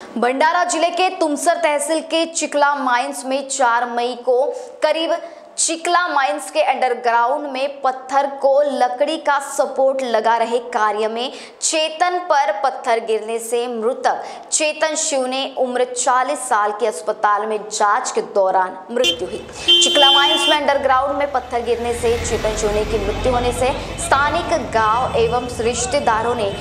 भंडारा जिले के तुमसर तहसील के चिकला माइंस में 4 मई को करीब चिकला माइंस के अंडरग्राउंड में पत्थर को लकड़ी का सपोर्ट लगा रहे कार्य में चेतन पर पत्थर गिरने से मृतक चेतन शिव ने उम्र 40 साल के अस्पताल में जांच के दौरान मृत्यु हुई। चिकला माइंस में अंडरग्राउंड में पत्थर गिरने से चेतन शिव की मृत्यु होने से स्थानिक गांव एवं रिश्तेदारों ने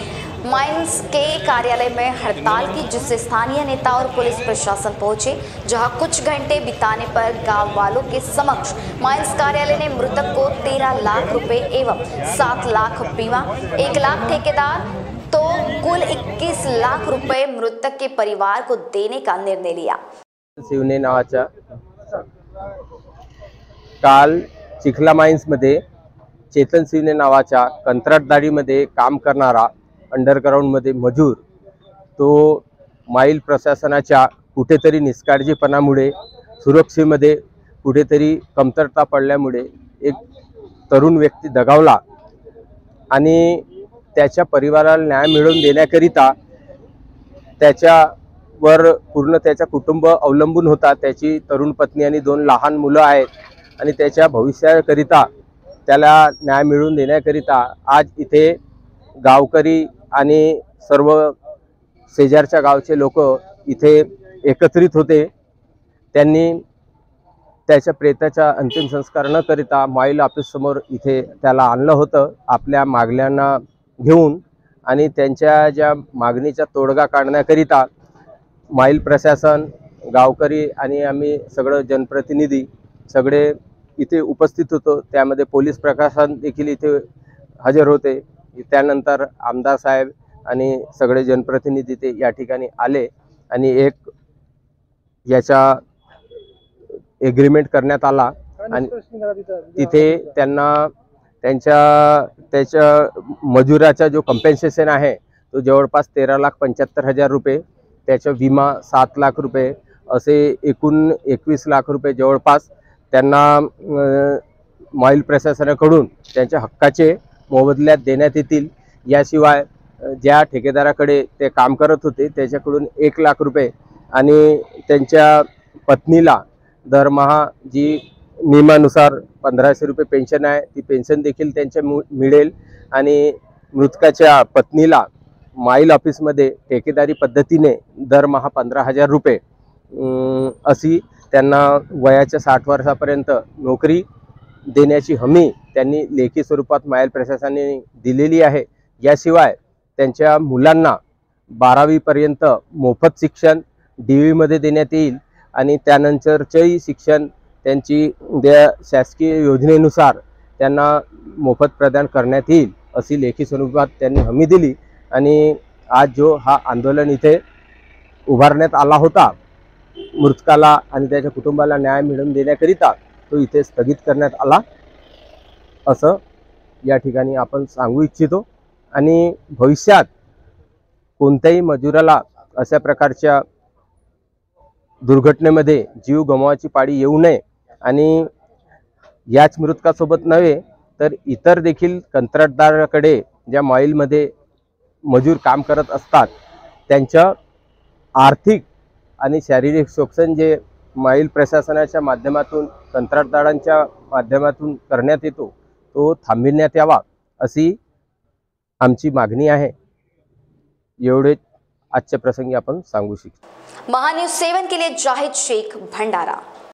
माइंस के कार्यालय में हड़ताल की, जिससे स्थानीय नेता और पुलिस प्रशासन पहुंचे, जहां कुछ घंटे बिताने पर गांव वालों के समक्ष माइंस कार्यालय ने मृतक को 13 लाख रुपए एवं 7 लाख बीमा, 1 लाख ठेकेदार तो कुल 21 लाख रुपए मृतक के परिवार को देने का निर्णय लिया। शिवने नावाचा काल चिखला माइंस मध्ये चेतन शिवने नावाच्या कंत्राटदारीमध्ये काम करणारा अंडरग्राउंड मध्ये मजूर तो माईल प्रशासनाच्या कुठेतरी निष्काळजीपणामुळे सुरक्षेमध्ये कुठेतरी कमतरता पडल्यामुळे एक तरुण व्यक्ती दगावला आणि त्याच्या परिवाराला न्याय मिळवून देण्याकरिता त्याच्यावर पूर्ण त्याचा कुटुंब अवलंबून होता। त्याची तरुण पत्नी आणि 2 लहान मुलं आहेत आणि त्याच्या भविष्याकरिता त्याला न्याय मिळवून देण्याकरिता आज इथे गावकरी आणि सर्व शेजारच्या गावचे लोक इथे एकत्रित होते। त्यांनी त्याच्या प्रेताचा अंतिम संस्कार न करिता माईल ऑफिस समोर इथे त्याला आणलं होतं आपल्या मागण्यांना घेऊन, आणि त्यांच्या ज्या मागणीचा तोडगा काढण्याकरिता माईल प्रशासन, गावकरी आणि आम्ही सगळे जनप्रतिनिधी सगळे इथे उपस्थित होतो। त्यामध्ये पोलीस प्रशासन देखील इथे हजर होते। त्यानंतर आमदार साहेब आणि सगळे जनप्रतिनिधी ते या ठिकाणी आले आणि एक याचा एग्रीमेंट करण्यात आला आणि तिथे त्यांना त्याच्या मजुराचा जो कंपेन्सेशन आहे तो जवळपास 13,75,000 रुपये, त्याचा विमा 7 लाख रुपये, असे एकूण 21 लाख रुपये जवळपास त्यांना माईल प्रशासनाकडून त्यांच्या हक्काचे मोबदल्यात देण्यात येतील। याशिवाय ज्या ठेकेदाराकडे ते काम करत होते त्याच्याकडून 1 लाख रुपये आणि त्यांच्या पत्नीला दरमहा जी नियमानुसार 1500 रुपये पेन्शन आहे ती पेन्शन देखील त्यांच्या मिळेल आणि मृतकाच्या पत्नीला माईल ऑफिसमध्ये ठेकेदारी पद्धतीने दरमहा 15,000 रुपये अशी त्यांना वयाच्या 60 वर्षापर्यंत नोकरी देण्याची हमी त्यांनी लेखी स्वरूपात माईल प्रशासनाने दिलेली आहे। याशिवाय त्यांच्या मुलांना 12वी पर्यंत मोफत शिक्षण DV मध्ये देण्यात येईल आणि त्यानंतरचेही शिक्षण त्यांची शासकीय योजनेनुसार त्यांना मोफत प्रदान करण्यात येईल अशी लेखी स्वरूपात त्यांनी हमी दिली। आणि आज जो हा आंदोलन इथे उभारण्यात आला होता मृतकाला आणि त्याच्या कुटुंबाला न्याय मिळवून देण्याकरिता, तो इथे स्थगित करण्यात आला असं या ठिकाणी आपण सांगू इच्छितो। आणि भविष्यात कोणत्याही मजुराला अशा प्रकारच्या दुर्घटनेमध्ये जीव गमवायची पाळी येऊ नये आणि याच मृतकासोबत नव्हे तर इतर देखील कंत्राटदाराकडे ज्या माईलमध्ये मजूर काम करत असतात त्यांच्या आर्थिक आणि शारीरिक शोषण जे माईल प्रशासनाच्या माध्यमातून कंत्राटदारांच्या माध्यमातून करण्यात येतो तो थांबविण्यात यावा अशी आमची मागणी आहे। एवढे आजच्या प्रसंगी आपण सांगू शकतो। महान्यूज 7 के लिए जाहिद शेख, भंडारा।